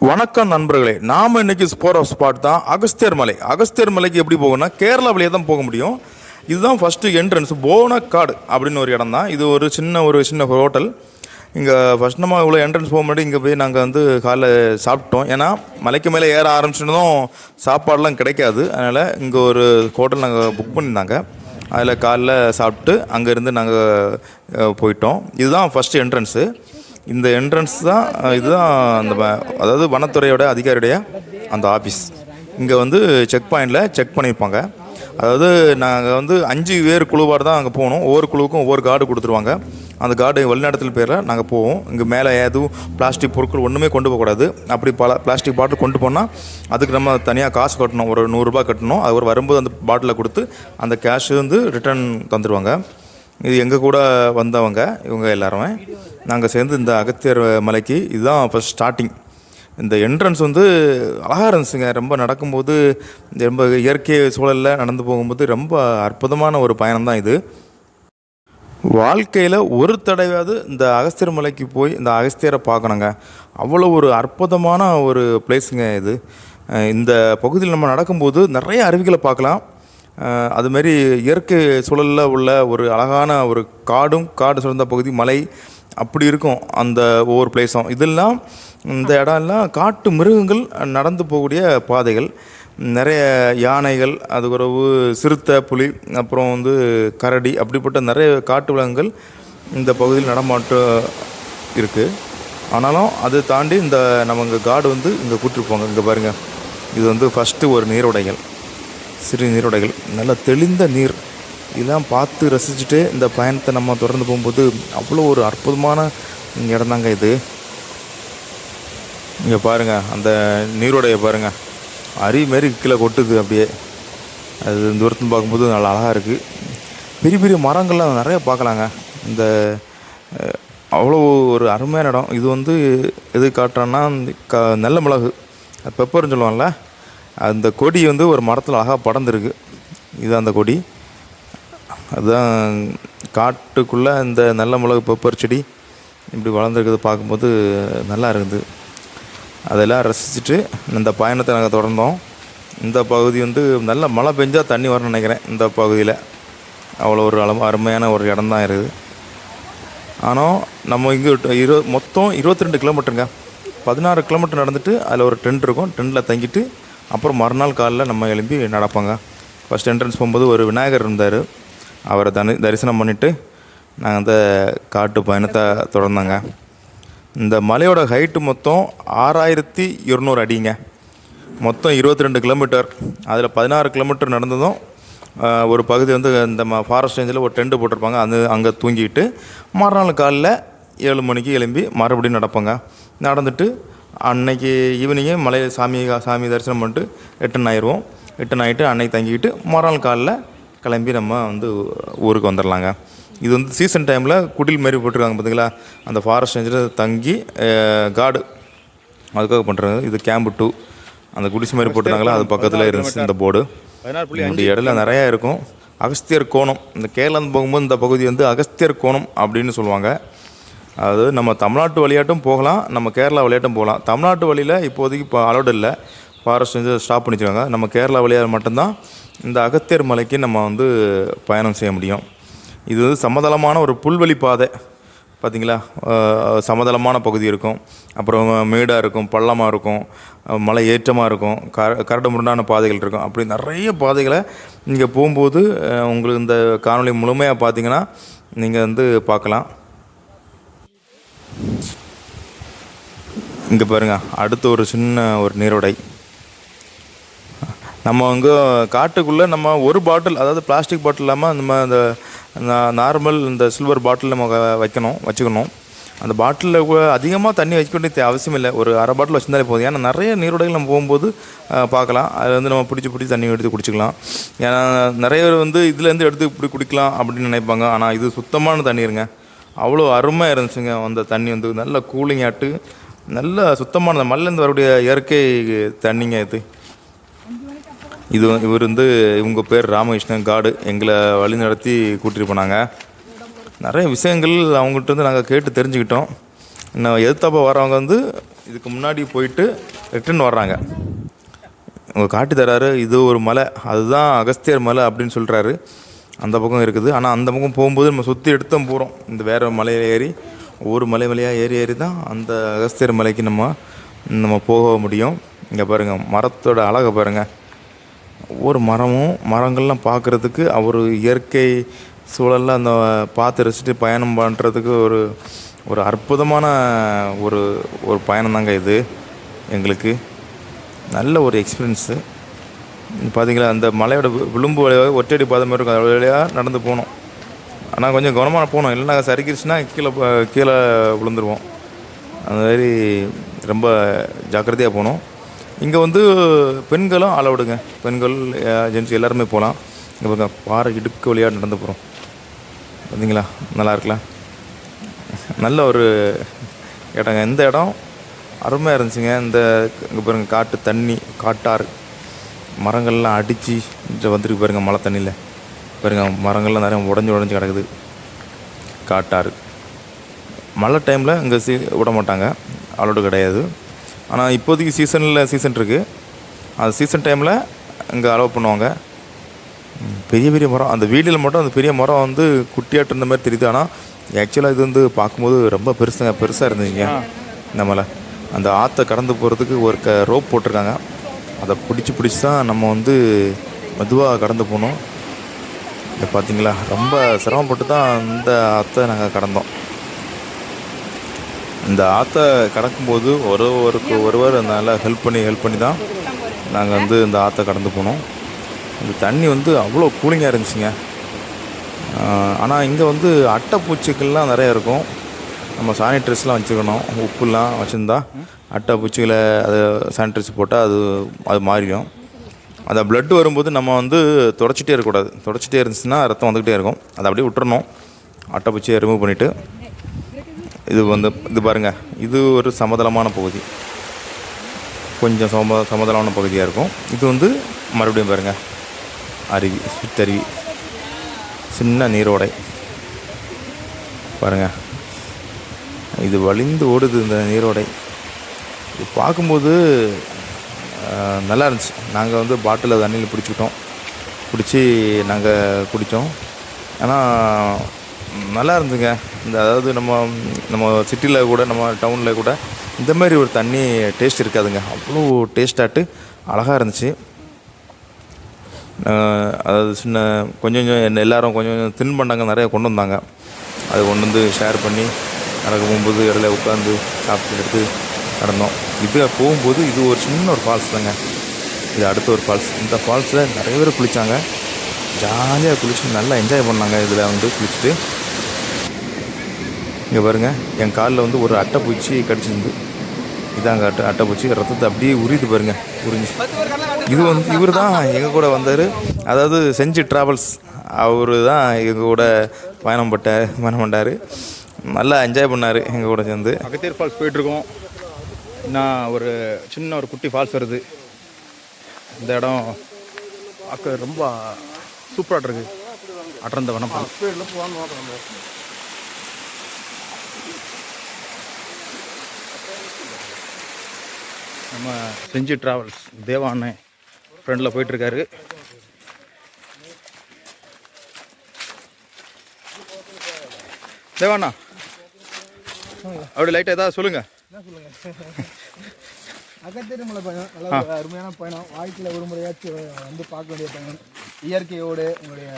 வணக்கம் நண்பர்களே, நாம் இன்னைக்கு போகிற ஸ்பாட் தான் அகஸ்தியர் மலை. அகஸ்தியர் மலைக்கு எப்படி போகணும்னா கேரளா வழியாக தான் போக முடியும். இதுதான் ஃபஸ்ட்டு என்ட்ரன்ஸ். போனக்காடு அப்படின்னு ஒரு இடம் தான் இது. ஒரு சின்ன ஹோட்டல். இங்கே ஃபஸ்ட் நம்ம இவ்வளோ என்ட்ரன்ஸ் போக முன்னாடி இங்கே போய் நாங்கள் காலைல சாப்பிட்டோம். ஏன்னா மலைக்கு மேலே ஏற ஆரம்பிச்சிருந்தோம், சாப்பாடெலாம் கிடைக்காது. அதனால் இங்கே ஒரு ஹோட்டல் நாங்கள் புக் பண்ணியிருந்தாங்க. அதில் காலைல சாப்பிட்டு அங்கேருந்து நாங்கள் போயிட்டோம். இதுதான் ஃபஸ்ட்டு என்ட்ரன்ஸு. இந்த என்ட்ரன்ஸ் தான் இதுதான் அந்த அதாவது வனத்துறையோட அதிகாரியுடைய அந்த ஆஃபீஸ். இங்கே செக் பாயிண்டில் செக் பண்ணியிருப்பாங்க. அதாவது நாங்கள் 5 பேர் குழுவாக தான் அங்கே போகணும். ஒவ்வொரு குழுவுக்கும் ஒவ்வொரு கார்டு கொடுத்துருவாங்க. அந்த கார்டு வெளிநாட்டுல பேரில் நாங்கள் போவோம். இங்கே மேலே எதுவும் பிளாஸ்டிக் பொருட்கள் ஒன்றுமே கொண்டு போகக்கூடாது. அப்படி பிளாஸ்டிக் பாட்டில் கொண்டு போனால் அதுக்கு நம்ம தனியாக காசு கட்டணும். ஒரு 100 ரூபா கட்டணும். அது ஒரு வரும்போது அந்த பாட்டிலை கொடுத்து அந்த கேஷ் ரிட்டர்ன் தந்துடுவாங்க. இது எங்கள் கூட வந்தவங்க இவங்க எல்லாருமே நாங்கள் சேர்ந்து இந்த அகத்தியர் மலைக்கு இதுதான் ஃபஸ்ட் ஸ்டார்டிங். இந்த என்ட்ரன்ஸ் அழகாக இருந்துச்சுங்க. ரொம்ப நடக்கும்போது ரொம்ப இயற்கை சூழலில் நடந்து போகும்போது ரொம்ப அற்புதமான ஒரு பயணம் தான் இது. வாழ்க்கையில் ஒரு தடவையாவது இந்த அகஸ்தியர் மலைக்கு போய் இந்த அகஸ்தியரை பார்க்கணுங்க. அவ்வளோ ஒரு அற்புதமான ஒரு பிளேஸுங்க இது. இந்த பகுதியில் நம்ம நடக்கும்போது நிறைய அருவிகளை பார்க்கலாம். அதுமாரி இயற்கை சூழலில் உள்ள ஒரு அழகான ஒரு காடு சூழ்ந்த பகுதி, மலை அப்படி இருக்கும் அந்த ஒவ்வொரு பிளேஸும். இதெல்லாம் இந்த இடம்லாம் காட்டு மிருகங்கள் நடந்து போகக்கூடிய பாதைகள். நிறைய யானைகள், அது பிறகு சிறுத்தை, புலி, அப்புறம் கரடி, அப்படிப்பட்ட நிறைய காட்டு விலங்குகள் இந்த பகுதியில் நடமாட்டம் இருக்குது. ஆனாலும் அதை தாண்டி நம்ம இங்கே காடு இங்கே கூட்டிருப்போங்க. இங்கே பாருங்கள், இது ஃபஸ்ட்டு ஒரு நீரோடைகள், சிறு நீரோடைகள், நல்லா தெளிந்த நீர். இதெல்லாம் பார்த்து ரசிச்சுட்டு இந்த பயணத்தை நம்ம தொடர்ந்து போகும்போது அவ்வளோ ஒரு அற்புதமான இடம் தாங்க இது. இங்கே பாருங்கள், அந்த நீரோடையை பாருங்கள், அருவி மாரி கீழே கொட்டுது அப்படியே. அது தூரத்துன்னு பார்க்கும்போது நல்லா அழகாக இருக்குது. பெரிய பெரிய மரங்கள்லாம் நிறைய பார்க்கலாங்க. இந்த அவ்வளோ ஒரு அருமையான இடம் இது. எது காட்டுறோன்னா நல்ல மிளகு, பெப்பர்னு சொல்லுவாங்கள்ல, அந்த கொடி ஒரு மரத்தில் அழகாக படர்ந்துருக்கு. இதுதான் அந்த கொடி. அதுதான் காட்டுக்குள்ளே இந்த நல்ல மிளகு பெப்பர் செடி இப்படி வளர்ந்துருக்குது. பார்க்கும்போது நல்லா இருக்குது. அதெல்லாம் ரசிச்சுட்டு இந்த பயணத்தை நாங்கள் தொடர்ந்தோம். இந்த பகுதி நல்ல மழை பெஞ்சால் தண்ணி வரணும்னு நினைக்கிறேன். இந்த பகுதியில் அவ்வளோ ஒரு அருமையான ஒரு இடம் தான் இருக்குது. ஆனால் நம்ம இங்கே மொத்தம் 22 கிலோமீட்டருங்க. 16 கிலோமீட்டர் நடந்துட்டு அதில் ஒரு டென்ட் இருக்கும். டென்ட்டில் தங்கிட்டு அப்புறம் மறுநாள் காலையில் நம்ம எழும்பி நடப்பாங்க. ஃபஸ்ட் என்ட்ரன்ஸ் போகும்போது ஒரு விநாயகர் இருந்தார். அவரை தரிசனம் பண்ணிவிட்டு நாங்கள் அந்த காட்டு பயணத்தை தொடர்ந்தாங்க. இந்த மலையோட ஹைட்டு மொத்தம் 6200 அடிங்க. மொத்தம் 22 கிலோமீட்டர். அதில் 16 கிலோமீட்டர் நடந்ததும் ஒரு பகுதி இந்த ஃபாரஸ்ட் ரேஞ்சில் ஒரு டென்ட்டு போட்டிருப்பாங்க. அங்கே தூங்கிட்டு மறுநாள் காலையில் 7 மணிக்கு எழும்பி மறுபடியும் நடப்பாங்க. நடந்துட்டு அன்னைக்கு ஈவினிங்கே மலையில் சாமி தரிசனம் பண்ணிட்டு ரிட்டன் ஆயிடுவோம். ரிட்டன் ஆகிட்டு அன்னைக்கு தங்கிக்கிட்டு மறுநாள் காலையில் கிளம்பி நம்ம ஊருக்கு வந்துடலாங்க. இது சீசன் டைமில் குடில் மாரி போட்டிருக்காங்க பார்த்தீங்களா, அந்த ஃபாரஸ்ட் ரேஞ்சில் தங்கி காடு அதுக்காக பண்ணுறாங்க. இது கேம்பு 2 அந்த குடிசை மாதிரி போட்டிருந்தாங்களா, அது பக்கத்தில் இருந்துச்சு இந்த போர்டு. இப்படி இடத்துல நிறையா இருக்கும். அகஸ்தியர் கோணம், இந்த கேரளா போகும்போது இந்த பகுதி அகஸ்தியர் கோணம் அப்படின்னு சொல்லுவாங்க. அதாவது நம்ம தமிழ்நாட்டு வழியாட்டும் போகலாம், நம்ம கேரளா வழியாட்டும் போகலாம். தமிழ்நாட்டு வழியில் இப்போதைக்கு இப்போ அலோடு இல்லை, ஃபாரஸ்ட் ஸ்டாப் பண்ணிச்சுருக்காங்க. நம்ம கேரளா வழியாக மட்டும்தான் இந்த அகத்தியர் மலைக்கு நம்ம பயணம் செய்ய முடியும். இது சமதளமான ஒரு புல்வெளி பாதை பார்த்திங்களா. சமதளமான பகுதி இருக்கும், அப்புறம் மேடாக இருக்கும், பள்ளமாக இருக்கும், மலை ஏற்றமாக இருக்கும், கரடு முரடான பாதைகள் இருக்கும். அப்படி நிறைய பாதைகளை இங்கே போகும்போது உங்களுக்கு இந்த காணொளி முழுமையாக பார்த்திங்கன்னா நீங்கள் பார்க்கலாம். இங்கே பாருங்கள், அடுத்து ஒரு சின்ன ஒரு நீரோடை. நம்ம காட்டுக்குள்ளே நம்ம ஒரு பாட்டில், அதாவது பிளாஸ்டிக் பாட்டில் இல்லாமல் நம்ம இந்த நார்மல் இந்த சில்வர் பாட்டில் நம்ம வச்சுக்கணும். அந்த பாட்டிலில் அதிகமாக தண்ணி வைக்க வேண்டிய அவசியம் இல்லை. ஒரு அரை பாட்டில் வச்சுருந்தாலே போதும். ஏன்னா நிறைய நீரோடைகள் நம்ம போகும்போது பார்க்கலாம். அதில் நம்ம பிடிச்சி தண்ணி எடுத்து குடிச்சிக்கலாம். ஏன்னா நிறைய பேர் இதுலேருந்து எடுத்து இப்படி குடிக்கலாம் அப்படின்னு நினைப்பாங்க. ஆனால் இது சுத்தமான தண்ணீருங்க. அவ்வளோ அருமையாக இருந்துச்சுங்க. அந்த தண்ணி நல்ல கூலிங் ஆட்டு, நல்ல சுத்தமான மலையிலேருந்து வரக்கூடிய இயற்கை தண்ணிங்க இவர் இவங்க பேர் ராமகிருஷ்ணன் காடு. எங்களை வழி நடத்தி கூட்டிகிட்டு போனாங்க. நிறைய விஷயங்கள் அவங்கள்ட்ட நாங்கள் கேட்டு தெரிஞ்சுக்கிட்டோம். இன்னும் எதிர்த்தாப்ப வரவங்க இதுக்கு முன்னாடி போயிட்டு ரிட்டர்ன் வர்றாங்க. அவங்க காட்டி தராரு, இது ஒரு மலை, அதுதான் அகஸ்தியர் மலை அப்படின்னு சொல்கிறாரு. அந்த பக்கம் இருக்குது. ஆனால் அந்த பக்கம் போகும்போது நம்ம சுற்றி எடுத்து தான் போகிறோம். இந்த வேறு மலையில் ஏறி ஒவ்வொரு மலையாக ஏறி தான் அந்த அகஸ்தியர் மலைக்கு நம்ம போக முடியும். இங்கே பாருங்கள், மரத்தோட அழகை பாருங்கள். ஒவ்வொரு மரங்கள்லாம் பார்க்குறதுக்கு ஒரு இயற்கை சூழலில் அந்த பார்த்து ரசிச்சுட்டு பயணம் பண்ணுறதுக்கு ஒரு அற்புதமான ஒரு ஒரு பயணம் தாங்க இது. எங்களுக்கு நல்ல ஒரு எக்ஸ்பீரியன்ஸு. பார்த்தீங்களா, அந்த மலையோட விளிம்பு வழியாக ஒற்றடி பாதை மாதிரி இருக்கும், அது வழியாக நடந்து போகணும். ஆனால் கொஞ்சம் கவனமாக போகணும், இல்லைன்னா சறுக்கிடுச்சுன்னா கீழே விழுந்துருவோம். அந்த மாதிரி ரொம்ப ஜாக்கிரதையாக போகணும். இங்கே வந்து பெண்களும் அளவுடுங்க, பெண்கள் ஜென்ஸ் எல்லாருமே போகலாம். இங்கே பாருங்க, பாறை இடுக்கு வழியாக நடந்து போகிறோம். பார்த்தீங்களா, நல்லா இருக்கலாம். நல்ல ஒரு இடங்க. இந்த இடம் அருமையாக இருந்துச்சுங்க. இங்கே பாருங்கள், காட்டு தண்ணி, காட்டாறு, மரங்கள்லாம் அடித்து வந்துருக்கு பாருங்கள். மழை தண்ணியில் பாருங்கள், மரங்கள்லாம் நிறைய உடஞ்சி கிடக்குது. காட்டாறு மழை டைமில் இங்கே விட மாட்டாங்க, அலோடு கிடையாது. ஆனால் இப்போதைக்கு சீசன் இருக்குது. அந்த சீசன் டைமில் இங்கே அலோவ் பண்ணுவாங்க. பெரிய பெரிய மரம், அந்த வீடியோவில் மட்டும் அந்த பெரிய மரம் வந்து குட்டியாட்டு இருந்த மாதிரி தெரியுது. ஆனால் ஆக்சுவலாக இது வந்து பார்க்கும்போது ரொம்ப பெருசாக இருந்துச்சுங்க. இந்த மலை அந்த ஆற்றை கடந்து போகிறதுக்கு ஒரு ரோப் போட்டிருக்காங்க. அதை பிடிச்சி தான் நம்ம வந்து மெதுவாக கடந்து போகணும். இதை பார்த்தீங்களா, ரொம்ப சிரமப்பட்டு தான் இந்த ஆற்றை நாங்கள் கடந்தோம். இந்த ஆற்றை கடக்கும்போது ஒருவர் நல்லா ஹெல்ப் பண்ணி தான் நாங்கள் வந்து இந்த ஆற்றை கடந்து போனோம். இந்த தண்ணி வந்து அவ்வளோ கூலிங்காக இருந்துச்சுங்க. ஆனால் இங்கே வந்து அட்டைப்பூச்சிகள்லாம் நிறையா இருக்கும். நம்ம சானிடைசர்லாம் வச்சுக்கணும். உப்புலாம் வச்சுருந்தா அட்டைப்பூச்சிகளை அதை சானிடைசர் போட்டால் அது மாறிடும். அந்த ப்ளட் வரும்போது நம்ம வந்து தொடச்சிட்டே இருக்கக்கூடாது. தொடச்சிட்டே இருந்துச்சுன்னா ரத்தம் வந்துக்கிட்டே இருக்கும். அதை அப்படியே விட்டுறணும். அட்டைப்பூச்சியை ரிமூவ் பண்ணிவிட்டு இது பாருங்கள், இது ஒரு சமதளமான பகுதி, கொஞ்சம் சமதளமான பகுதியாக இருக்கும். இது வந்து மறுபடியும் பாருங்கள், அருவி, சிற்றருவி, சின்ன நீரோடை பாருங்கள். இது வழிந்து ஓடுது இந்த நீரோடை. இது பார்க்கும்போது நல்லா இருந்துச்சு. நாங்கள் வந்து பாட்டிலில் தண்ணியில் பிடிச்சி நாங்கள் குடித்தோம். ஆனால் நல்லா இருந்துங்க. அதாவது நம்ம சிட்டியில் கூட, நம்ம டவுனில் கூட இந்த மாதிரி ஒரு தண்ணி டேஸ்ட் இருக்காதுங்க. அவ்வளோ டேஸ்ட்டாட்டு அழகாக இருந்துச்சு. அதாவது கொஞ்சம் எல்லோரும் கொஞ்சம் தின்பண்டங்கள் நிறைய கொண்டு வந்தாங்க. அதை கொண்டு வந்து ஷேர் பண்ணி நடக்க போகும்போது இடையில உட்காந்து சாப்பிட்டு எடுத்து நடந்தோம். இது போகும்போது இது ஒரு சின்ன ஒரு ஃபால்ஸ் தாங்க. இது அடுத்த ஒரு ஃபால்ஸ். இந்த ஃபால்ஸில் நிறைய பேர் குளித்தாங்க. ஜாலியாக குளிச்சு நல்லா என்ஜாய் பண்ணாங்க. இதில் வந்து குளிச்சுட்டு இங்கே பாருங்கள், என் காலில் வந்து ஒரு அட்டைப்பூச்சி கடிச்சிருந்து. இதாங்க அட்டைப்பூச்சி ரத்தத்தை அப்படியே உரியுது பாருங்கள், உறிஞ்சி. இது வந்து இவர் தான் எங்கள் கூட வந்தார். அதாவது செஞ்சி ட்ராவல்ஸ், அவர் தான் எங்கள் கூட பயணம் பண்ணார். நல்லா என்ஜாய் பண்ணார் எங்கள் கூட சேர்ந்து. அகத்தியர் ஃபால்ஸ் போயிட்டுருக்கோம். நான் ஒரு சின்ன ஒரு குட்டி ஃபால்ஸ் வருது. இந்த இடம் பார்க்க ரொம்ப சூப்பராக இருக்குது. அடர்ந்த வனப்பம். நம்ம செஞ்சி ட்ராவல்ஸ் தேவாண்ணே ஃப்ரெண்டில் போயிட்டுருக்காரு. தேவாண்ணா, அப்படி லைட்டாக ஏதாவது சொல்லுங்கள். அகத்தியர் மலை பயணம் நல்லா அருமையான பயணம். வாழ்க்கையில் ஒரு முறையாச்சும் வந்து பார்க்க வேண்டிய பயணம். இயற்கையோடு உங்களுடைய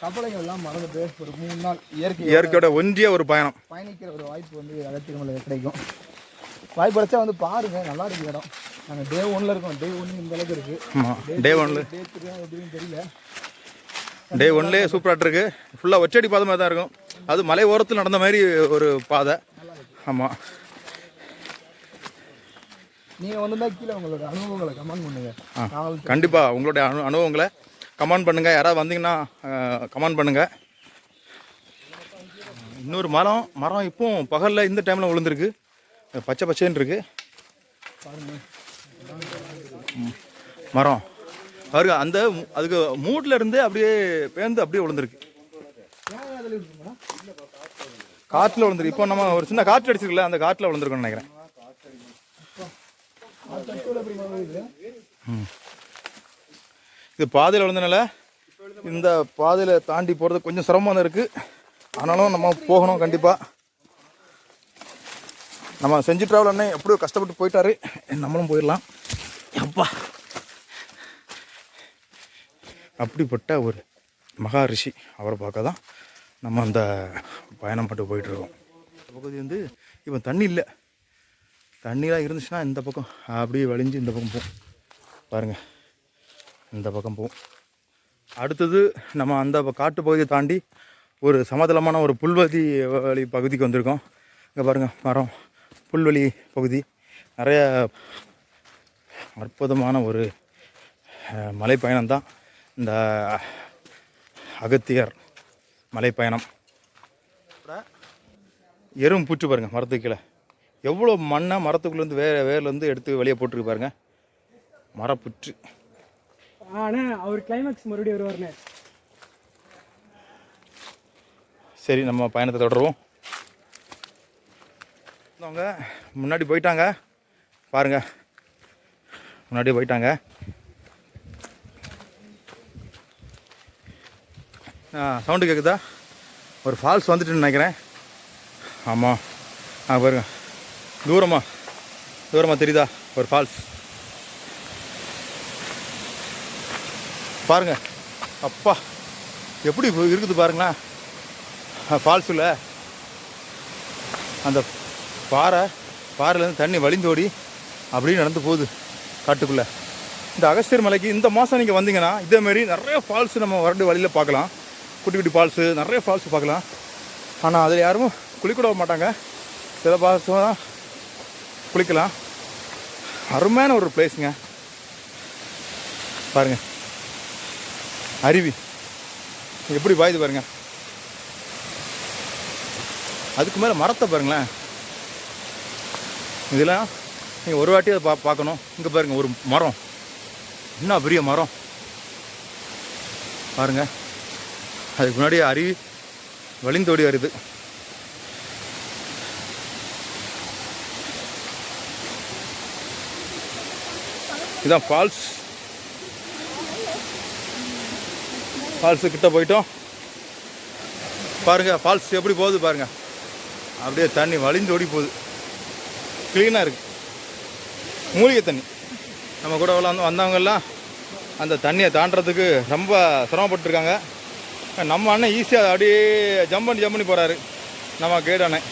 கப்பலைகள் எல்லாம் மறந்துட்டு ஒரு 3 நாள் இயற்கையோட ஒன்றிய ஒரு பயணிக்கிற ஒரு வாய்ப்பு வந்து அகத்தியர் மலை கிடைக்கும். வாய்ப்பு கிடைச்சா வந்து பாருங்க, நல்லா இருக்கு இடம். நாங்கள் டே 1ல் இருக்கோம். டே 1 இந்த அளவுக்கு இருக்கு. டே 1 எப்படின்னு தெரியல. டே 1லே சூப்பராக இருக்கு. ஃபுல்லாக ஒற்றடி பாதை மாதிரி தான் இருக்கும். அது மலை ஓரத்தில் நடந்த மாதிரி ஒரு பாதை. ஆமாம், நீங்கள் வந்து கீழே உங்களோட அனுபவங்களை கமெண்ட் பண்ணுங்கள். கண்டிப்பாக உங்களுடைய அனுபவங்களை கமெண்ட் பண்ணுங்கள். யாராவது வந்தீங்கன்னா கமெண்ட் பண்ணுங்கள். இன்னொரு மரம் இப்போ பகலில் இந்த டைமில் விழுந்துருக்கு. பச்சைன்னு இருக்கு மரம். அவருக்கு அதுக்கு மூட்டில் இருந்து அப்படியே பேர்ந்து அப்படியே விழுந்துருக்கு. காற்றில் விழுந்துருக்கு. இப்போ நம்ம ஒரு சின்ன காற்று அடிச்சிருக்கல, அந்த காற்றில் விழுந்துருக்கோன்னு நினைக்கிறேன். இது பாதையில் விழுந்தனால இந்த பாதையில் தாண்டி போகிறது கொஞ்சம் சிரமமாக இருக்குது. ஆனாலும் நம்ம போகணும் கண்டிப்பாக. நம்ம செஞ்சு ட்ராவல் அண்ணே எப்படியோ கஷ்டப்பட்டு போயிட்டாரு, நம்மளும் போயிடலாம். அப்பா, அப்படிப்பட்ட ஒரு மகா ரிஷி, அவரை பார்க்க தான் நம்ம அந்த பயணம் மட்டும் போயிட்டுருக்கோம். இந்த பகுதி வந்து இப்போ தண்ணி இல்லை. தண்ணிலாம் இருந்துச்சுன்னா இந்த பக்கம் அப்படியே வழிஞ்சு இந்த பக்கம் போகும் பாருங்கள், இந்த பக்கம் போகும். அடுத்தது நம்ம அந்த காட்டு பகுதியை தாண்டி ஒரு சமதளமான ஒரு புல்வெளி வழி பகுதிக்கு வந்திருக்கோம். இங்கே பாருங்கள், மரம், புல்வெளி பகுதி, நிறைய அற்புதமான ஒரு மலைப்பயணம் தான் இந்த அகத்தியர் மலைப்பயணம். எறும்பு பூச்சி பாருங்கள் மரத்துக்கு கீழே எவ்வளோ மண்ணை மரத்துக்குள்ளேருந்து வேர்லேருந்து எடுத்து வெளியே போட்டுருக்கு பாருங்கள், மரப்புற்று. அவர் கிளைமேக்ஸ் மறுபடியும் வருவார்ண்ணே. சரி, நம்ம பயணத்தை தொடருவோம். அவங்க முன்னாடி போயிட்டாங்க பாருங்கள், முன்னாடி போயிட்டாங்க. சவுண்டு கேட்குதா? ஒரு ஃபால்ஸ் வந்துட்டுன்னு நினைக்கிறேன். ஆமாம், பாருங்க, தூரமாக தெரியுதா ஒரு ஃபால்ஸ் பாருங்க. அப்பா, எப்படி இருக்குது பாருங்களேன் ஃபால்ஸில். அந்த பாறையிலேருந்து தண்ணி வழிந்தோடி அப்படியே நடந்து போகுது காட்டுக்குள்ளே. இந்த அகஸ்தியர் மலைக்கு இந்த மாதம் நீங்கள் வந்தீங்கன்னா இதேமாரி நிறைய ஃபால்ஸ் நம்ம வரண்டு வழியில் பார்க்கலாம். குட்டி குட்டி ஃபால்ஸு, நிறைய ஃபால்ஸ் பார்க்கலாம். ஆனால் அதில் யாரும் குளிக்கூட மாட்டாங்க. சில ஃபால்ஸ் தான் குளிக்கலாம். அருமையான ஒரு பிளேஸுங்க பாருங்கள். அருவி எப்படி பாயுது பாருங்க. அதுக்கு மேலே மரத்தை பாருங்களேன். இதெல்லாம் நீங்கள் ஒரு வாட்டி அதை பார்க்கணும். இங்கே பாருங்கள், ஒரு மரம், இன்னும் பெரிய மரம் பாருங்க. அதுக்கு முன்னாடி அருவி வழிந்தோடி வருது. இதுதான் ஃபால்ஸ். ஃபால்ஸு கிட்ட போயிட்டோம் பாருங்கள். ஃபால்ஸ் எப்படி போகுது பாருங்கள், அப்படியே தண்ணி வழிந்தோடி போகுது. க்ளீனாக இருக்குது, மூலிகை தண்ணி. நம்ம கூட வந்தவங்கெல்லாம் அந்த தண்ணியை தாண்டறதுக்கு ரொம்ப சிரமப்பட்டுருக்காங்க. நம்ம அண்ணன் ஈஸியாக அப்படியே ஜம்ப் பண்ணி போகிறாரு, நம்ம கைடு அண்ணன்.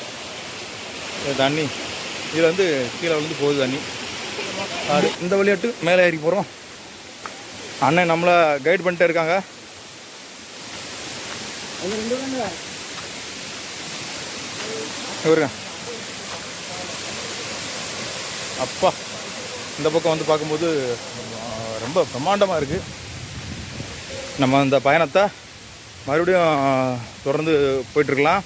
தண்ணி இதில் வந்து கீழே விழுந்து போகுது தண்ணி. அது இந்த விளையாட்டு மேலே ஏறி போகிறோம். அண்ணன் நம்மளை கைட் பண்ணிட்டே இருக்காங்க. இவருங்க அப்பா, இந்த பக்கம் வந்து பார்க்கும்போது ரொம்ப பிரம்மாண்டமாக இருக்குது. நம்ம இந்த பயணத்தை மறுபடியும் தொடர்ந்து போயிட்டுருக்கலாம்.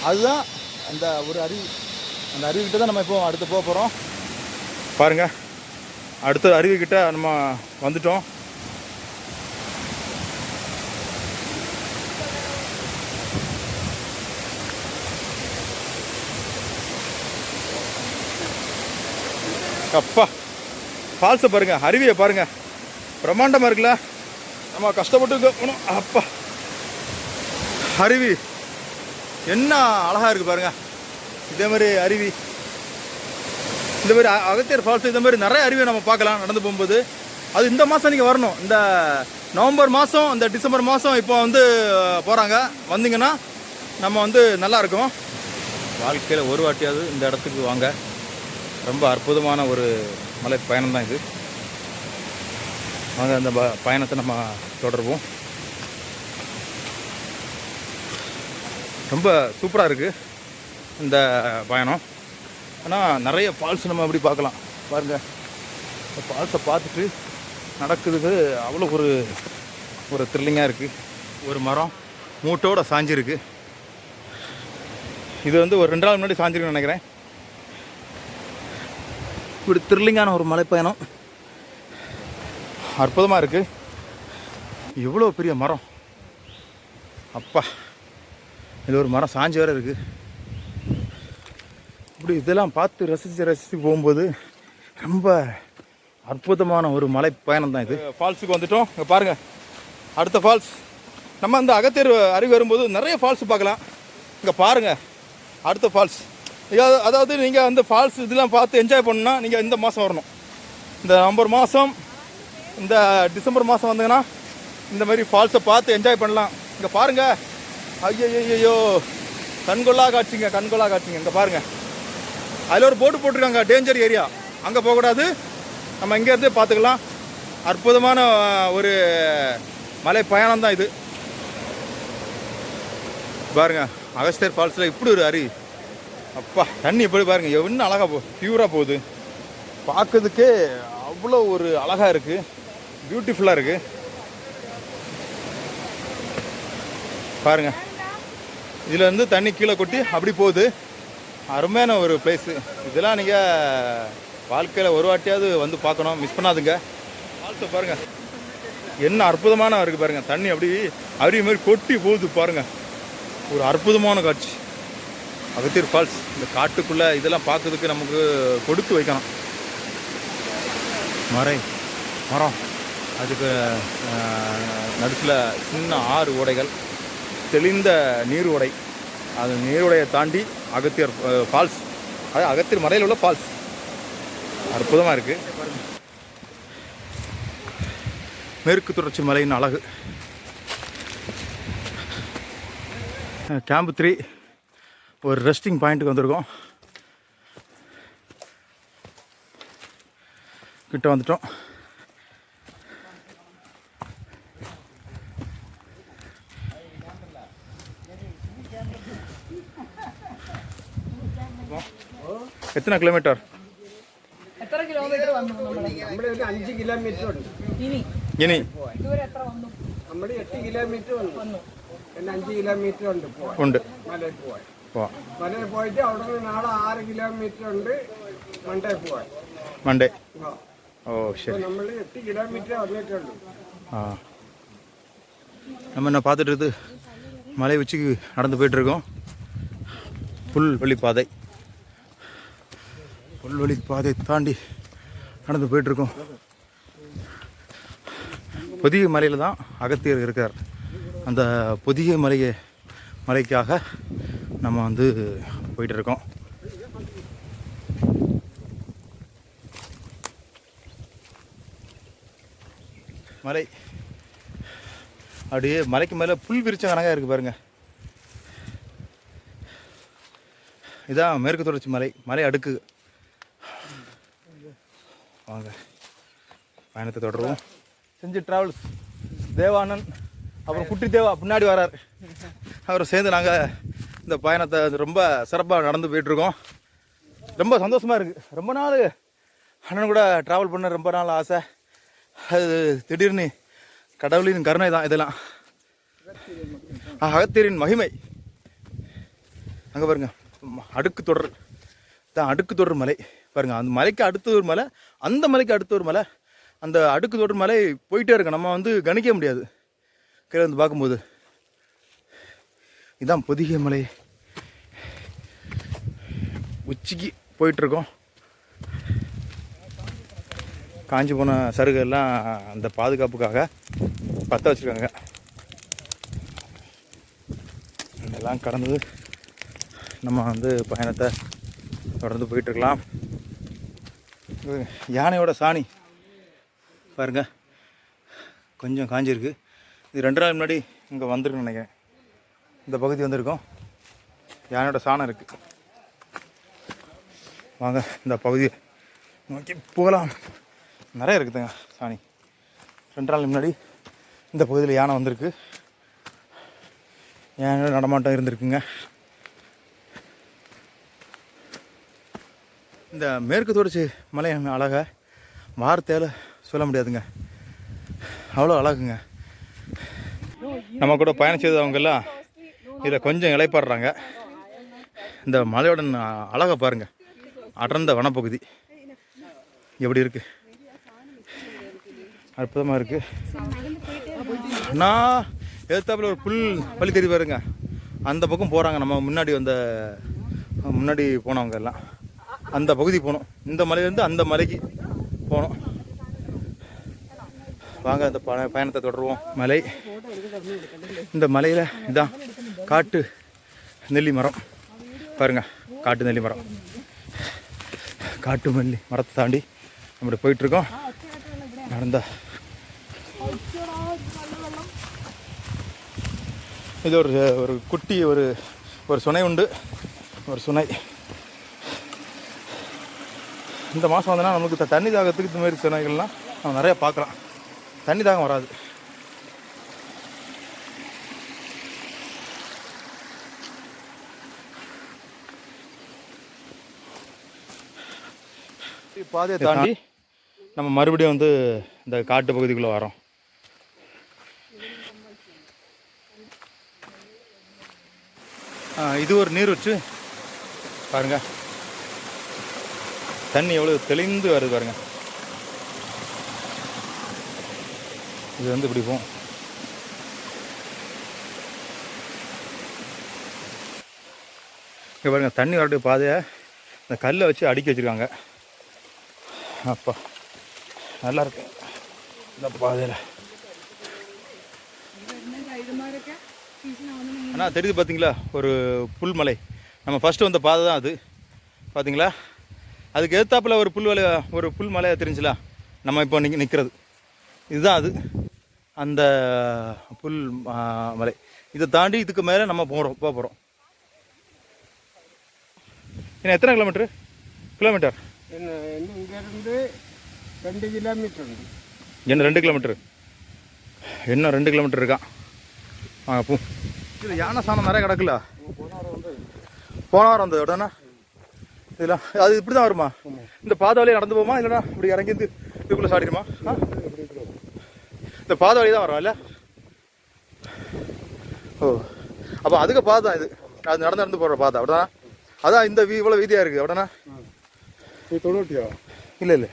அதுதான் அந்த ஒரு அருவி, அந்த அருவிக்கிட்ட தான் நம்ம இப்போ அடுத்து போக போகிறோம் பாருங்கள். அடுத்த அருவிக்கிட்ட நம்ம வந்துட்டோம். அப்பா, ஃபால்ஸை பாருங்கள், அருவியை பாருங்கள், பிரம்மாண்டமாக இருக்குல்ல. நம்ம கஷ்டப்பட்டு போகணும். அப்பா, அருவி என்ன அழகாக இருக்குது பாருங்கள். இதே மாதிரி அருவி, இந்த மாதிரி அகத்தியர் ஃபால்ஸ், இந்த மாதிரி நிறைய அருவியை நம்ம பார்க்கலாம் நடந்து போகும்போது. அது இந்த மாதம் நீங்கள் வரணும். இந்த நவம்பர் மாதம், இந்த டிசம்பர் மாதம் இப்போ வந்து போகிறாங்க. வந்தீங்கன்னா நம்ம வந்து நல்லாயிருக்கும். வாழ்க்கையில் ஒரு வாட்டியாவது இந்த இடத்துக்கு வாங்க. ரொம்ப அற்புதமான ஒரு மலை பயணம் தான் இது. வாங்க அந்த பயணத்தை நம்ம தொடருவோம். ரொம்ப சூப்பராக இருக்குது இந்த பயணம். ஆனால் நிறைய ஃபால்ஸ் நம்ம அப்படி பார்க்கலாம் பாருங்கள். இந்த ஃபால்ஸை பார்த்துட்டு நடக்குதுக்கு அவ்வளோ ஒரு த்ரில்லிங்காக இருக்குது. ஒரு மரம் மூட்டோட சாஞ்சிருக்கு. இது வந்து ஒரு 2 நாள் முன்னாடி சாஞ்சிருக்குன்னு நினைக்கிறேன். இப்படி த்ரில்லிங்கான ஒரு மலைப்பயணம் அற்புதமாக இருக்குது. இவ்வளோ பெரிய மரம், அப்பா, இது ஒரு மரம் சாஞ்சி வேறு இருக்குது. இப்படி இதெல்லாம் பார்த்து ரசித்து போகும்போது ரொம்ப அற்புதமான ஒரு மலை பயணம் தான் இது. ஃபால்ஸுக்கு வந்துட்டோம். இங்கே பாருங்கள், அடுத்த ஃபால்ஸ். நம்ம அந்த அகத்தியர் அருவி வரும்போது நிறைய ஃபால்ஸ் பார்க்கலாம். இங்கே பாருங்கள், அடுத்த ஃபால்ஸ். அதாவது நீங்கள் அந்த ஃபால்ஸ் இதெல்லாம் பார்த்து என்ஜாய் பண்ணணும்னா நீங்கள் இந்த மாதம் வரணும். இந்த நவம்பர் மாதம், இந்த டிசம்பர் மாதம் வந்தீங்கன்னா இந்த மாதிரி ஃபால்ஸை பார்த்து என்ஜாய் பண்ணலாம். இங்கே பாருங்கள், ஐயோ கண்கொள்ளா காட்சிங்க, கண்கொள்ளா காட்சிங்க. இங்கே பாருங்கள், அதில் ஒரு போட்டு போட்டிருக்காங்க, டேஞ்சர் ஏரியா, அங்கே போகக்கூடாது, நம்ம இங்கேருந்தே பார்த்துக்கலாம். அற்புதமான ஒரு மலை பயணம் தான் இது. பாருங்கள், அகஸ்தியர் ஃபால்ஸில் இப்படி ஒரு அருவி. அப்பா, தண்ணி எப்படி பாருங்கள், என்ன அழகாக பியூராக போகுது. பார்க்கறதுக்கே அவ்வளோ ஒரு அழகாக இருக்குது, பியூட்டிஃபுல்லாக இருக்குது. பாருங்கள், இதில் இருந்து தண்ணி கீழே கொட்டி அப்படி போகுது. அருமையான ஒரு பிளேஸு. இதெல்லாம் நீங்கள் வாழ்க்கையில் ஒரு வாட்டியாவது வந்து பார்க்கணும், மிஸ் பண்ணாதுங்க. ஃபால்ஸை பாருங்கள், என்ன அற்புதமான இருக்குது பாருங்கள். தண்ணி அப்படி அருவி மாதிரி கொட்டி போகுது பாருங்கள். ஒரு அற்புதமான காட்சி அகத்தியர் ஃபால்ஸ். இந்த காட்டுக்குள்ளே இதெல்லாம் பார்க்கறதுக்கு நமக்கு கொடுத்து வைக்கணும். மரம், அதுக்கு நடுத்தில் சின்ன ஆறு ஓடைகள், தெளிந்த நீர் ஓடை. அது நீரோடையை தாண்டி அகத்தியர் ஃபால்ஸ், அது அகத்தியர் மலையில் உள்ள ஃபால்ஸ். அற்புதமாக இருக்குது. மேற்கு தொடர்ச்சி மலையின் அழகு. கேம்ப் 3 ஒரு ரெஸ்டிங் பாயிண்ட்டுக்கு வந்திருக்கோம். கிட்ட வந்துட்டோம். എത്ര കിലോമീറ്റർ? 5 കിലോമീറ്റർ ഉണ്ട്. ഇനി നമ്മൾ 8 കിലോമീറ്റർ വന്നു. പിന്നെ 5 കിലോമീറ്റർ ഉണ്ട് മലയിൽ പോവാൻ. മലയിൽ പോയിട്ട് അവിടെ നിന്ന് നാളെ 6 കിലോമീറ്റർ ഉണ്ട് മണ്ടേ പോവാൻ. മണ്ടേ. ഓ ശരി. നമ്മൾ 8 കിലോമീറ്റർ വന്നിട്ടുണ്ട്. நம்ம என்ன பார்த்துட்டு இருக்குது, மலை உச்சிக்கு நடந்து போயிட்டுருக்கோம். புல்வெளி பாதை தாண்டி நடந்து போயிட்டுருக்கோம். பொதிகை மலையில் தான் அகத்தியர் இருக்கார். அந்த பொதிகை மலைக்காக நம்ம வந்து போயிட்டுருக்கோம். மலை அப்படியே மலைக்கு மேலே புல் விரிச்ச கணக்காக இருக்குது பாருங்கள். இதான் மேற்கு தொடர்ச்சி மலை அடுக்கு. வாங்க பயணத்தை தொடருவோம். செஞ்சு ட்ராவல்ஸ் தேவானந்த், அப்புறம் குட்டி தேவா பின்னாடி வரார். அவரை சேர்ந்து நாங்கள் இந்த பயணத்தை ரொம்ப சிறப்பாக நடந்து போயிட்டுருக்கோம். ரொம்ப சந்தோஷமாக இருக்குது. ரொம்ப நாள் அண்ணன் கூட ட்ராவல் பண்ண ரொம்ப நாள் ஆசை. அது திடீர்னு கடவுளின் கருணை தான் இதெல்லாம். அகத்தியரின் மகிமை. அங்கே பாருங்க, அடுக்கு தொடர் தான், அடுக்கு தொடர் மலை பாருங்கள். அந்த மலைக்கு அடுத்த ஒரு மலை, அந்த மலைக்கு அடுத்த ஒரு மலை, அந்த அடுக்கு தொடர் மலை போயிட்டே இருக்கு. நம்ம வந்து கணிக்க முடியாது கீழே வந்து பார்க்கும்போது. இதுதான் பொதிகை மலை உச்சிக்கு போயிட்டுருக்கோம். காஞ்சி போன சருகெல்லாம் அந்த பாதுகாப்புக்காக பற்ற வச்சுருக்காங்க. இதெல்லாம் கடந்தது நம்ம வந்து பயணத்தை தொடர்ந்து போயிட்டுருக்கலாம். யானையோட சாணி பாருங்கள், கொஞ்சம் காஞ்சிருக்கு. இது 2 நாள் முன்னாடி இங்கே வந்திருக்குன்னு நினைக்கிறேன். இந்த பகுதி வந்திருக்கோம். யானையோட சாணம் இருக்குது. வாங்க இந்த பகுதியை நோக்கி போகலாம். நிறைய இருக்குதுங்க சாணி. 2 நாள் முன்னாடி இந்த பகுதியில் யானை வந்திருக்கு. யானை நடமாட்டம் இருந்திருக்குங்க. இந்த மேற்கு தொடர்ச்சி மலை அழகை வார்த்தையால் சொல்ல முடியாதுங்க, அவ்வளோ அழகுங்க. நம்ம கூட பயணம் செய்தவங்கெல்லாம் இதில் கொஞ்சம் இளைப்பாடுறாங்க. இந்த மலையோட அழகை பாருங்கள். அடர்ந்த வனப்பகுதி எப்படி இருக்குது, அற்புதமாக இருக்குது. நான் எதிர்த்தாப்புல ஒரு புல் வழி தெரிவி பாருங்க. அந்த பக்கம் போகிறாங்க. நம்ம முன்னாடி வந்த முன்னாடி போனவங்க எல்லாம் அந்த பகுதி போனோம். இந்த மலையிலேருந்து அந்த மலைக்கு போனோம். வாங்க அந்த பயணத்தை தொடருவோம். மலை, இந்த மலையில் இதான் காட்டு நெல்லி மரம் பாருங்கள். காட்டு நெல்லி மரம், காட்டு நெல்லி மரத்தை தாண்டி அப்படி போயிட்டுருக்கோம். நடந்தா இது ஒரு குட்டி ஒரு சுனை உண்டு. ஒரு சுனை இந்த மாதம் வந்தோன்னா நமக்கு தண்ணி தாகத்துக்கு இந்த மாதிரி சுனைகள்லாம் நம்ம நிறையா பார்க்கலாம். தண்ணி தாகம் வராது. பாதையை தாண்டி நம்ம மறுபடியும் வந்து இந்த காட்டு பகுதிக்குள்ளே வரோம். இது ஒரு நீர்வீழ்ச்சி பாருங்க. தண்ணி எவ்வளோ தெளிந்து வருது பாருங்க. இது வந்து இப்படி போகும். இங்கே பாருங்க, தண்ணி வரக்கூடிய பாதையை இந்த கல்லை வச்சு அடுக்கி வச்சுருக்காங்க. அப்பா நல்லா இருக்கு இந்த பாதையில். அண்ணா தெரியுது பார்த்தீங்களா, ஒரு புல்மலை. நம்ம ஃபஸ்ட்டு வந்த பாதை தான் அது, பார்த்தீங்களா? அதுக்கு எதிர்த்தாப்பில் ஒரு புல்மலையாக தெரிஞ்சுல நம்ம இப்போ நிற்கிறது. இதுதான் அது, அந்த புல் மலை. இதை தாண்டி இதுக்கு மேலே நம்ம போக போகிறோம். இன்னும் எத்தனை கிலோமீட்டர்? இங்கேருந்து 2 கிலோமீட்டர் உண்டு. என்ன 2 கிலோமீட்டர்? இன்னும் 2 கிலோமீட்டர் இருக்கான். வாங்க பூ. இது யானை சாணம் நிறைய கிடக்குல்ல. போன வாரம் வந்தது உடனே இதெல்லாம் அது இப்படி தான் வருமா? இந்த பாதை வழியாக நடந்து போமா, இல்லைன்னா இப்படி இறங்கி இதுக்குள்ளே சாடிடுமா? இந்த பாதை வழி தான் வரும் இல்லை? ஓ, அப்போ அதுக்கு பாதை தான் இது. அது நடந்து போகிற பாதை அப்படின்னா. அதான் இந்த இவ்வளோ வீதியாக இருக்குது அப்படின்னா. தொண்ணூட்டியா? இல்லை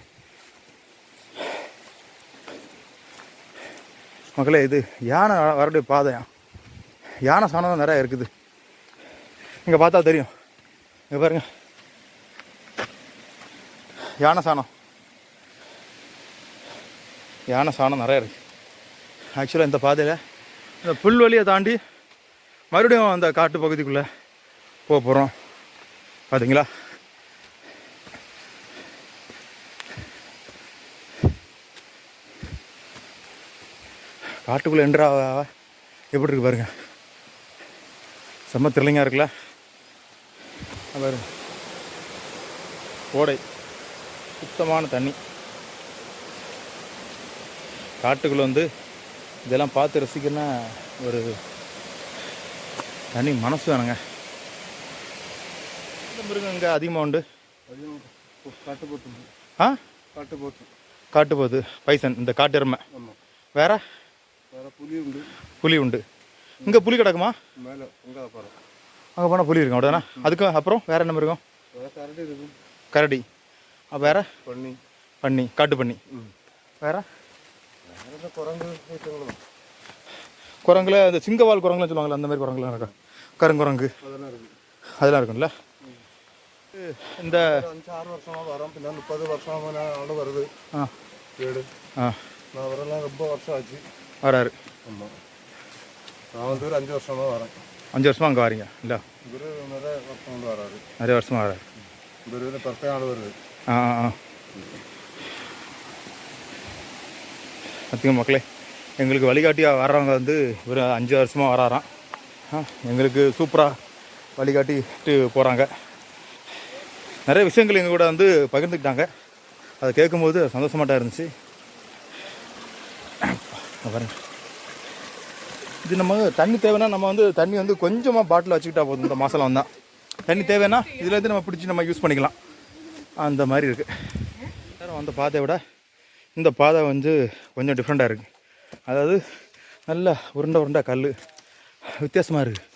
மக்களே, இது யானை வரக்கூடிய பாதையா. யானை சாணம் தான் நிறையா இருக்குது. இங்கே பார்த்தா தெரியும். இங்கே பாருங்க, யானை சாணம் நிறையா இருக்குது. ஆக்சுவலாக இந்த பாதையில் இந்த புல்வெளியை தாண்டி மறுபடியும் அந்த காட்டு பகுதிக்குள்ளே போக போகிறோம். பார்த்தீங்களா? காட்டுக்குள்ளே என்ட்ரா எப்படி இருக்கு பாருங்க. செம்ம த்ரில்லிங்காக இருக்குல்ல பாருங்க. ஓடை, சுத்தமான தண்ணி. காட்டுக்குள்ளே வந்து இதெல்லாம் பார்த்து ரசிக்கணும்னா ஒரு தனி மனசு வேணுங்க. இந்த மிருகம் இங்கே அதிகமாக உண்டு. காட்டுப்போத்து, பைசன், இந்த காட்டு எருமை. வேற புலி உண்டு. இங்கே புலி கிடக்குமா? அங்கே போனால் புலி இருக்கும் அப்படிதானே. அதுக்கு அப்புறம் வேற என்ன மிருகம்? கரடி. வேற பன்னி, காட்டு பன்னி. வேற குரங்குல இந்த சிங்கவால் குரங்குலாம் சொல்லுவாங்கள்ல, அந்த மாதிரி குரங்குலாம் இருக்கா? கருங்குரங்கு அதெல்லாம் இருக்கும்ல. இந்த 5-6 வருஷமாக வரோம். பின்னா 30 வருஷம் வருது. நான் வரலாம் ரொம்ப வருஷம் ஆச்சு. வராரு. ஆமாம், நான் வந்து ஒரு 5 வருஷமாக வரேன். 5 வருஷமாக அங்கே வரீங்க இல்லை? இவர் நிறைய வருஷம் வந்து வராரு. நிறைய வருஷமாக வராரு. இவர் பர்ஃபெக்ட் ஆள் வருது. பார்த்திங்க மக்களே, எங்களுக்கு வழிகாட்டியாக வர்றவங்க வந்து ஒரு 5 வருஷமாக வராராம். எங்களுக்கு சூப்பராக வழிகாட்டிட்டு போகிறாங்க. நிறைய விஷயங்கள் எங்கள் கூட வந்து பகிர்ந்துக்கிட்டாங்க. அதை கேட்கும்போது சந்தோஷமாட்டாக இருந்துச்சு. பாருங்க, இது நம்ம தண்ணி தேவைன்னா நம்ம வந்து தண்ணி வந்து கொஞ்சமாக பாட்டில் வச்சுக்கிட்டா போதும். இந்த மாதம் வந்தால் தண்ணி தேவைன்னா இதுலேருந்து நம்ம பிடிச்சி நம்ம யூஸ் பண்ணிக்கலாம். அந்த மாதிரி இருக்குது. அந்த பாதையை விட இந்த பாதை வந்து கொஞ்சம் டிஃப்ரெண்ட்டாக இருக்குது. அதாவது நல்ல உருண்டை கல் வித்தியாசமாக இருக்குது.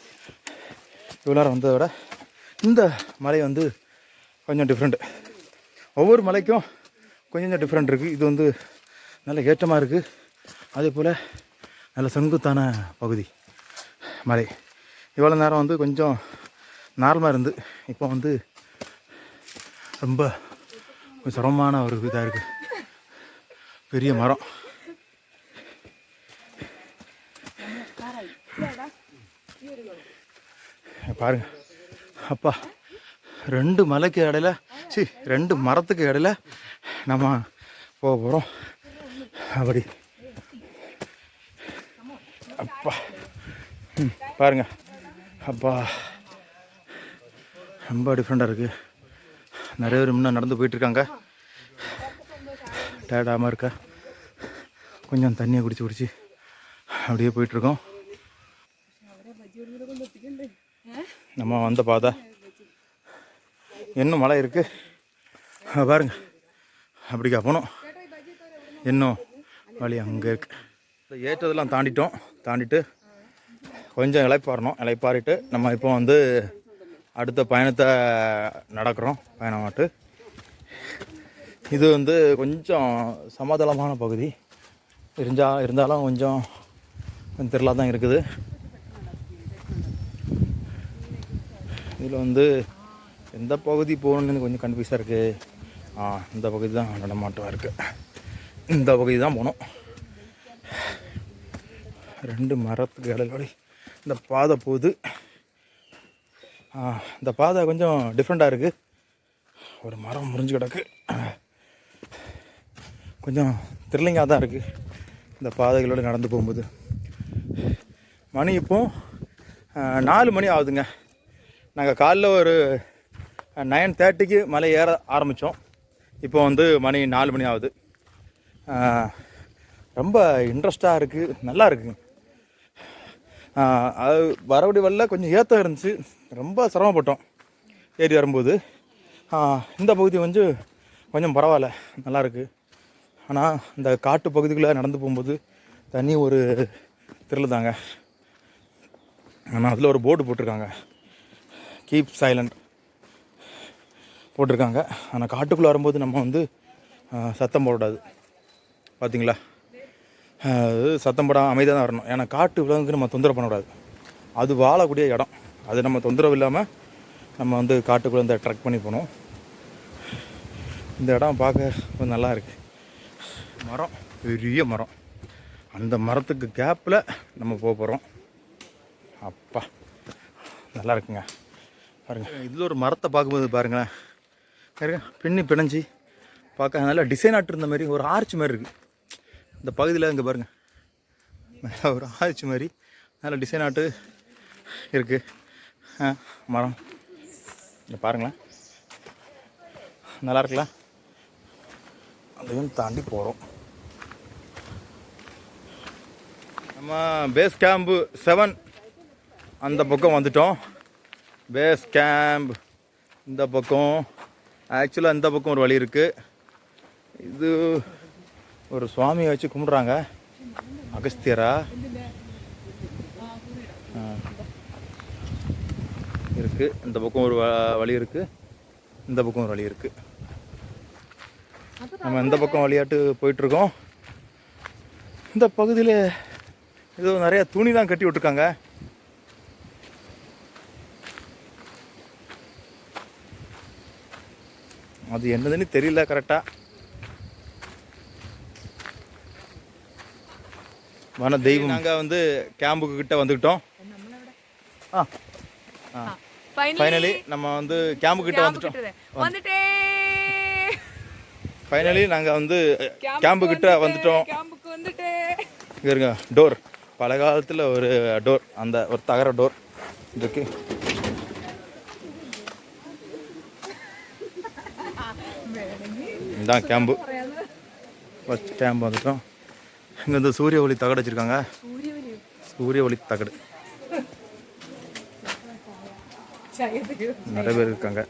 இவ்வளோ நேரம் வந்ததை விட இந்த மலை வந்து கொஞ்சம் டிஃப்ரெண்ட்டு. ஒவ்வொரு மலைக்கும் கொஞ்சம் டிஃப்ரெண்ட் இருக்குது. இது வந்து நல்ல ஏற்றமாக இருக்குது. அதே போல் நல்ல செங்குத்தான பகுதி மலை. இவ்வளோ நேரம் வந்து கொஞ்சம் நார்மலாக இருந்து இப்போ வந்து ரொம்ப சிரமமான ஒரு இதாக இருக்குது. பெரிய மரம். பாருங்க அப்பா, 2 மலைக்கு இடையில 2 மரத்துக்கு இடையில நம்ம போக போகிறோம். அப்படி அப்பா பாருங்க அப்பா, ரொம்ப டிஃப்ரெண்ட்டாக இருக்குது. நிறைய பேர் முன்னே நடந்து போயிட்டுருக்காங்க. டயர்டாகாமல் இருக்கா, கொஞ்சம் தண்ணியை குடிச்சு அப்படியே போயிட்டுருக்கோம். நம்ம வந்த பாதை இன்னும் மழை இருக்குது பாருங்க. அப்படிக்கா போனோம், இன்னும் வழி அங்கே இருக்குது. இந்த ஏற்றதெல்லாம் தாண்டிட்டு கொஞ்சம் இளைப்பாறிட்டு நம்ம இப்போ வந்து அடுத்த பயணத்தை நடக்கிறோம். பயணமாட்டு இது வந்து கொஞ்சம் சமதளமான பகுதி இருந்தாலும் கொஞ்சம் திரளாக தான் இருக்குது. இதில் வந்து எந்த பகுதி போகணுன்னு கொஞ்சம் கன்ஃபியூஸாக இருக்குது. இந்த பகுதி தான் நடமாட்டமாக இருக்குது. இந்த பகுதி தான் போகணும். 2 மரத்துக்கு இடையில இந்த பாதை போகுது. இந்த பாதை கொஞ்சம் டிஃப்ரெண்ட்டாக இருக்குது. ஒரு மரம் முறிஞ்சு கிடக்கு. கொஞ்சம் த்ரில்லிங்காக தான் இருக்குது இந்த பாதைகளோடு நடந்து போகும்போது. மணி இப்போ 4 மணி ஆகுதுங்க. நாங்கள் காலைல ஒரு 9:30க்கு மலை ஏற ஆரம்பித்தோம். இப்போ வந்து மணி 4 மணி ஆகுது. ரொம்ப இன்ட்ரெஸ்டாக இருக்குது, நல்லா இருக்குங்க. அது வரவடி வரல கொஞ்சம் ஏற்றம் இருந்துச்சு, ரொம்ப சிரமப்பட்டோம் ஏறி வரும்போது. இந்த பகுதி கொஞ்சம் பரவாயில்ல, நல்லாயிருக்கு. ஆனால் இந்த காட்டு பகுதிக்குள்ளே நடந்து போகும்போது தனி ஒரு த்ரில் தாங்க. ஆனால் அதில் ஒரு போர்டு போட்டிருக்காங்க, கீப் சைலண்ட் போட்டிருக்காங்க. ஆனால் காட்டுக்குள்ளே வரும்போது நம்ம வந்து சத்தம் போடக்கூடாது. பார்த்தீங்களா, சத்தம் போடாமல் அமைதியாக தான் வரணும். ஏன்னா காட்டு விலங்குக்கு நம்ம தொந்தரவு பண்ணக்கூடாது. அது வாழக்கூடிய இடம். அது நம்ம தொந்தரவு இல்லாமல் நம்ம வந்து காட்டுக்குள்ளே இந்த ட்ரெக் பண்ணி போகணும். இந்த இடம் பார்க்க கொஞ்சம் நல்லா இருக்குது. மரம், பெரிய மரம். அந்த மரத்துக்கு கேப்பில் நம்ம போக போகிறோம். அப்பா நல்லா இருக்குங்க. பாருங்கள், இதில் ஒரு மரத்தை பார்க்கும்போது பாருங்களேன், பாருங்க பிணைஞ்சி பார்க்க நல்லா டிசைன் ஆட்டு இருந்த மாதிரி ஒரு ஆர்ச் மாதிரி இருக்குது. இந்த பகுதியில் இங்கே பாருங்கள், மேலே ஒரு ஆர்ச் மாதிரி நல்ல டிசைன் ஆட்டு இருக்குது மரம். இங்கே பாருங்களேன், நல்லா இருக்குல்ல. அதையும் தாண்டி போகிறோம். நம்ம பேஸ் கேம்பு 7 அந்த பக்கம் வந்துட்டோம். பேஸ் கேம்ப் இந்த பக்கம். ஆக்சுவலாக இந்த பக்கம் ஒரு வழி இருக்குது. இது ஒரு சுவாமியை வச்சு கும்பிட்றாங்க, அகஸ்தியரா இருக்குது. இந்த பக்கம் ஒரு வழி இருக்குது, இந்த பக்கம் ஒரு வழி இருக்குது. நம்ம இந்த பக்கம் வழியாட்டு போயிட்டுருக்கோம். இந்த பகுதியில் ஏதோ நிறையா துணிலாம் கட்டி விட்ருக்காங்க. அது என்னதுன்னு தெரியல கரெக்டாக. வன தெய்வம். நாங்கள் வந்து கேம்புக்கு கிட்ட வந்துக்கிட்டோம். ஃபைனலி நம்ம வந்து கேம்பு கிட்ட வந்துட்டோம். ஃபைனலி நாங்கள் வந்து கேம்பு கிட்ட வந்துட்டோம். இருங்க, டோர் பல காலத்தில் ஒரு டோர், அந்த ஒரு தகர டோர் இருக்கு. இதான் கேம்பு, ஃபஸ்ட் கேம்பு வந்துட்டோம். இங்கே இந்த சூரிய ஒளி தகடு வச்சுருக்காங்க, சூரிய ஒளி தகடு. நிறைய பேர் இருக்காங்க.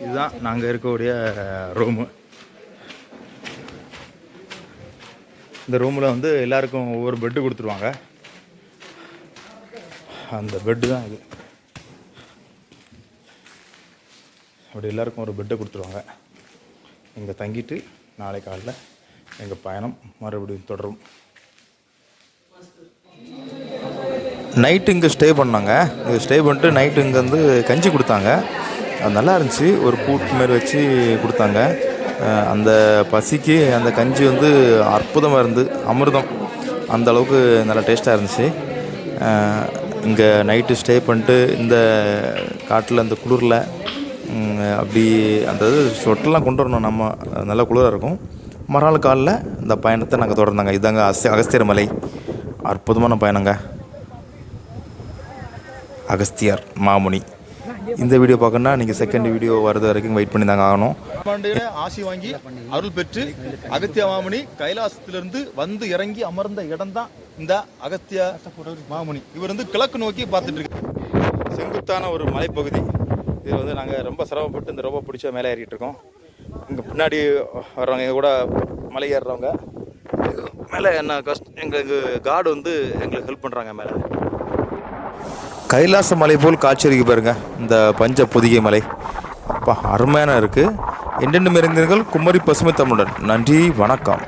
இதுதான் நாங்கள் இருக்கக்கூடிய ரூமு. இந்த ரூமில் வந்து எல்லாருக்கும் ஒவ்வொரு பெட்டு கொடுத்துருவாங்க. அந்த பெட்டு தான் இது. அப்படி எல்லாருக்கும் ஒரு பெட்டை கொடுத்துருவாங்க. இங்கே தங்கிட்டு நாளை காலைல எங்கள் பயணம் மறுபடியும் தொடரும். நைட்டு இங்கே ஸ்டே பண்ணாங்க. இங்கே ஸ்டே பண்ணிட்டு நைட்டு இங்கே வந்து கஞ்சி கொடுத்தாங்க. அது நல்லா இருந்துச்சு. ஒரு கூட்டு மாரி வச்சு கொடுத்தாங்க. அந்த பசிக்கு அந்த கஞ்சி வந்து அற்புதமாக இருந்து அமிர்தம். அந்த அளவுக்கு நல்லா டேஸ்ட்டாக இருந்துச்சு. இங்கே நைட்டு ஸ்டே பண்ணிட்டு இந்த காட்டில் அந்த குளிரில் அப்படி அந்த இது சொட்டெல்லாம் கொண்டு வரணும் நம்ம. நல்லா குளிராக இருக்கும். மறுநாள் காலைல இந்த பயணத்தை நாங்கள் தொடர்ந்தாங்க. இதாங்க அகஸ்தியர் மலை. அற்புதமான பயணங்க. அகஸ்தியர் மாமுனி. இந்த வீடியோ பார்க்கணுன்னா நீங்கள் செகண்ட் வீடியோ வரது வரைக்கும் வெயிட் பண்ணி தாங்க ஆகணும். ஆசி வாங்கி அருள் பெற்று அகத்திய மாமுனி கைலாசத்திலிருந்து வந்து இறங்கி அமர்ந்த இடம் தான் இந்த அகத்திய மாமுனி. இவர் வந்து கிழக்கு நோக்கி பார்த்துட்டு இருக்கு. செங்குத்தான ஒரு மலைப்பகுதி. இது வந்து நாங்கள் ரொம்ப சிரமப்பட்டு இந்த ரொம்ப பிடிச்ச மேலே ஏறிட்டு இருக்கோம். இங்கே பின்னாடி வர்றவங்க எங்கள் கூட மலை ஏறுறவங்க மேலே என்ன எங்களுக்கு கார்டு வந்து எங்களுக்கு ஹெல்ப் பண்ணுறாங்க. மேலே கைலாச மலை போல் காட்சி பாருங்க இந்த பஞ்ச பொதிகை மலை. அப்பா அருமையான இருக்குது. என்னென்ன இருந்தீர்கள் குமரி பசுமை தமிழன். நன்றி, வணக்கம்.